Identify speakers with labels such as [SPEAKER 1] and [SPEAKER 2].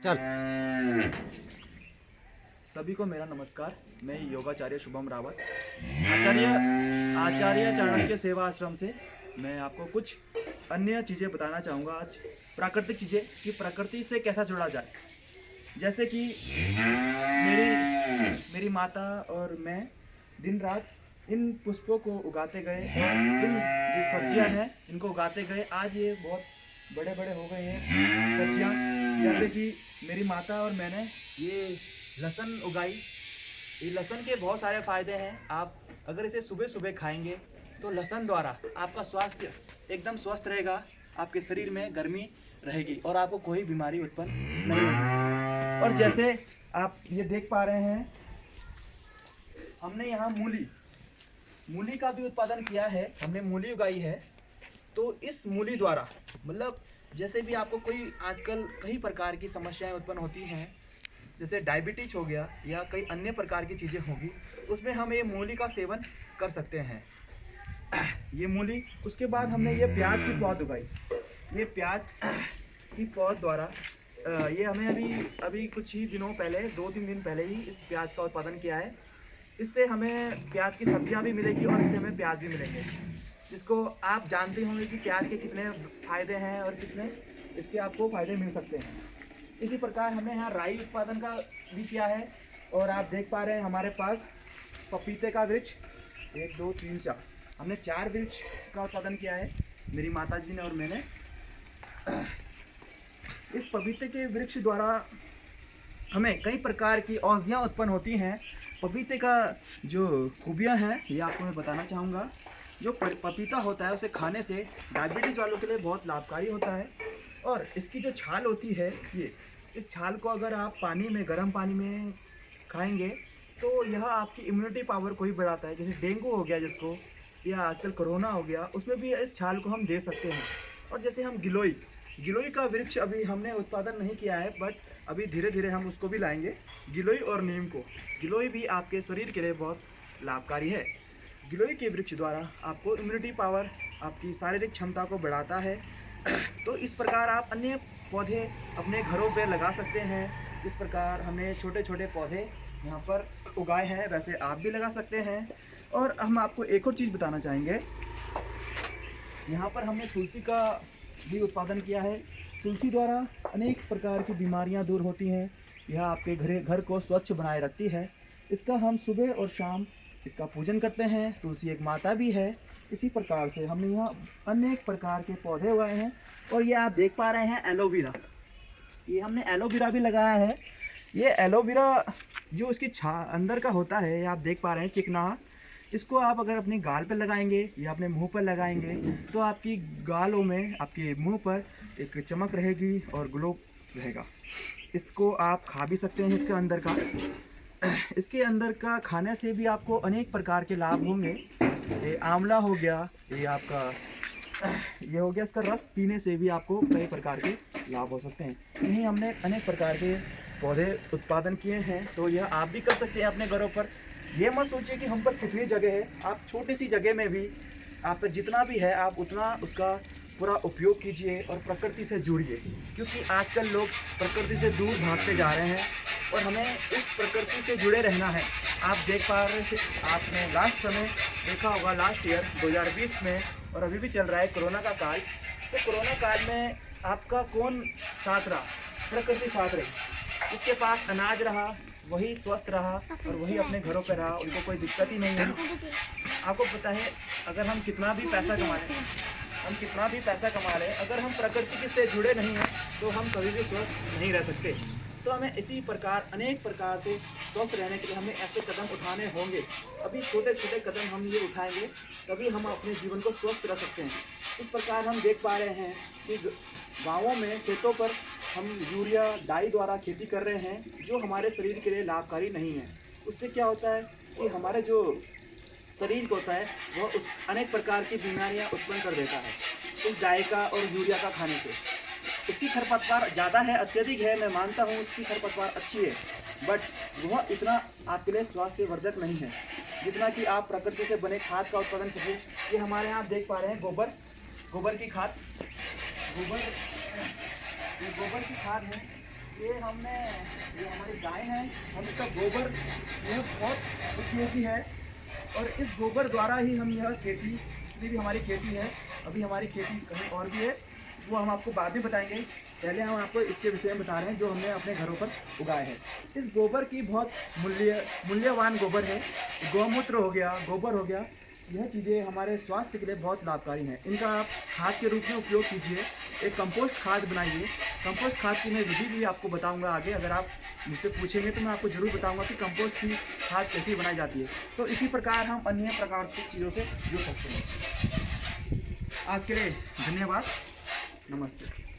[SPEAKER 1] चल।
[SPEAKER 2] सभी को मेरा नमस्कार। मैं योगाचार्य शुभम रावत, आचार्य आचार्य चाणक्य सेवा आश्रम से मैं आपको कुछ अन्य चीज़ें बताना चाहूँगा आज। प्राकृतिक चीज़ें कि प्रकृति से कैसा जुड़ा जाए। जैसे कि मेरी माता और मैं दिन रात इन पुष्पों को उगाते गए और इन जो सब्जियां हैं इनको उगाते गए। आज ये बहुत बड़े बड़े हो गए हैं सब्जियां। जैसे कि मेरी माता और मैंने ये लहसुन उगाई। ये लहसुन के बहुत सारे फ़ायदे हैं। आप अगर इसे सुबह सुबह खाएंगे तो लहसुन द्वारा आपका स्वास्थ्य एकदम स्वस्थ रहेगा, आपके शरीर में गर्मी रहेगी और आपको कोई बीमारी उत्पन्न नहीं होगी। और जैसे आप ये देख पा रहे हैं, हमने यहाँ मूली का भी उत्पादन किया है। हमने मूली उगाई है। तो इस मूली द्वारा मतलब जैसे भी आपको कोई आजकल कई प्रकार की समस्याएं उत्पन्न होती हैं, जैसे डायबिटीज हो गया या कई अन्य प्रकार की चीज़ें होगी, उसमें हम ये मूली का सेवन कर सकते हैं। ये मूली, उसके बाद हमने ये प्याज की पौध उगाई। ये प्याज की पौध द्वारा ये हमें अभी कुछ ही दिनों पहले 2-3 दिन पहले ही इस प्याज का उत्पादन किया है। इससे हमें प्याज की सब्जियां भी मिलेगी और इससे हमें प्याज भी मिलेंगे, जिसको आप जानते होंगे कि प्याज के कितने फ़ायदे हैं और कितने इसके आपको फ़ायदे मिल सकते हैं। इसी प्रकार हमने यहाँ राई उत्पादन का भी किया है। और आप देख पा रहे हैं हमारे पास पपीते का वृक्ष 1 2 3 4, हमने 4 वृक्ष का उत्पादन किया है, मेरी माता जी ने और मैंने। इस पपीते के वृक्ष द्वारा हमें कई प्रकार की औषधियाँ उत्पन्न होती हैं। पपीते का जो खूबियाँ हैं ये आपको मैं बताना चाहूँगा। जो पपीता होता है उसे खाने से डायबिटीज़ वालों के लिए बहुत लाभकारी होता है। और इसकी जो छाल होती है, ये इस छाल को अगर आप पानी में, गर्म पानी में खाएंगे तो यह आपकी इम्यूनिटी पावर को ही बढ़ाता है। जैसे डेंगू हो गया जिसको, या आजकल कोरोना हो गया, उसमें भी इस छाल को हम दे सकते हैं। और जैसे हम गिलोई का वृक्ष अभी हमने उत्पादन नहीं किया है, बट अभी धीरे धीरे हम उसको भी लाएंगे, गिलोई और नीम को। गिलोई भी आपके शरीर के लिए बहुत लाभकारी है। गिलोई के वृक्ष द्वारा आपको इम्यूनिटी पावर, आपकी शारीरिक क्षमता को बढ़ाता है। तो इस प्रकार आप अन्य पौधे अपने घरों पे लगा सकते हैं। इस प्रकार हमने छोटे छोटे पौधे यहाँ पर उगाए हैं, वैसे आप भी लगा सकते हैं। और हम आपको एक और चीज़ बताना चाहेंगे। यहाँ पर हमने तुलसी का भी उत्पादन किया है। तुलसी द्वारा अनेक प्रकार की बीमारियाँ दूर होती हैं। यह आपके घर को स्वच्छ बनाए रखती है। इसका हम सुबह और शाम इसका पूजन करते हैं। तुलसी एक माता भी है। इसी प्रकार से हमने यहाँ अनेक प्रकार के पौधे उगाए हैं। और ये आप देख पा रहे हैं एलोवेरा, ये हमने एलोवेरा भी लगाया है। ये एलोवेरा जो इसकी अंदर का होता है, ये आप देख पा रहे हैं चिकना। इसको आप अगर अपने गाल पर लगाएंगे या अपने मुंह पर लगाएंगे तो आपकी गालों में, आपके मुंह पर एक चमक रहेगी और ग्लो रहेगा। इसको आप खा भी सकते हैं। इसके अंदर का खाने से भी आपको अनेक प्रकार के लाभ होंगे। ये आंवला हो गया, ये आपका ये हो गया, इसका रस पीने से भी आपको कई प्रकार के लाभ हो सकते हैं। यही हमने अनेक प्रकार के पौधे उत्पादन किए हैं। तो यह आप भी कर सकते हैं अपने घरों पर। ये मत सोचिए कि हम पर कितनी जगह है। आप छोटी सी जगह में भी, आप पर जितना भी है, आप उतना उसका पूरा उपयोग कीजिए और प्रकृति से जुड़िए। क्योंकि आजकल लोग प्रकृति से दूर भागते जा रहे हैं और हमें इस प्रकृति से जुड़े रहना है। आप देख पा रहे थे, आपने लास्ट समय देखा होगा, लास्ट ईयर 2020 में, और अभी भी चल रहा है कोरोना का काल। तो कोरोना काल में आपका कौन साथ रहा? प्रकृति साथ रही। जिसके पास अनाज रहा वही स्वस्थ रहा और वही अपने घरों पर रहा, उनको कोई दिक्कत ही नहीं हुई। आपको पता है, अगर हम कितना भी पैसा कमा लें, अगर हम प्रकृति से जुड़े नहीं हैं तो हम कभी भी स्वस्थ नहीं रह सकते। तो हमें इसी प्रकार अनेक प्रकार से स्वस्थ रहने के लिए हमें ऐसे कदम उठाने होंगे। अभी छोटे छोटे कदम हम ये उठाएंगे तभी हम अपने जीवन को स्वस्थ रख सकते हैं। इस प्रकार हम देख पा रहे हैं कि गाँवों में, खेतों पर हम यूरिया डाई द्वारा खेती कर रहे हैं, जो हमारे शरीर के लिए लाभकारी नहीं है। उससे क्या होता है कि हमारे जो शरीर होता है वह अनेक प्रकार की बीमारियां उत्पन्न कर देता है उस डाई का और यूरिया का खाने से। उसकी खरपतवार ज़्यादा है, अत्यधिक है, मैं मानता हूँ उसकी खरपतवार अच्छी है, बट वह इतना आपके लिए स्वास्थ्यवर्धक नहीं है जितना कि आप प्रकृति से बने खाद का उत्पादन कीजिए। ये हमारे यहाँ आप देख पा रहे हैं गोबर की खाद, गोबर की खाद है। ये हमारी गाय है, हम इसका गोबर यह बहुत उपयोगी है और इस गोबर द्वारा ही हम यह खेती, जितनी भी हमारी खेती है, अभी हमारी खेती कहीं और भी है, वो हम आपको बाद में बताएंगे। पहले हम आपको इसके विषय में बता रहे हैं जो हमने अपने घरों पर उगाए हैं। इस गोबर की बहुत मूल्यवान गोबर है। गौमूत्र हो गया, गोबर हो गया, यह चीज़ें हमारे स्वास्थ्य के लिए बहुत लाभकारी हैं। इनका आप खाद के रूप में उपयोग कीजिए, एक कंपोस्ट खाद बनाइए। कंपोस्ट खाद की मैं विधि भी आपको बताऊंगा आगे, अगर आप मुझसे पूछेंगे तो मैं आपको ज़रूर बताऊंगा कि कंपोस्ट की खाद कैसे बनाई जाती है। तो इसी प्रकार हम अन्य प्रकार की चीज़ों से जुड़ सकते हैं। आज के लिए धन्यवाद, नमस्ते।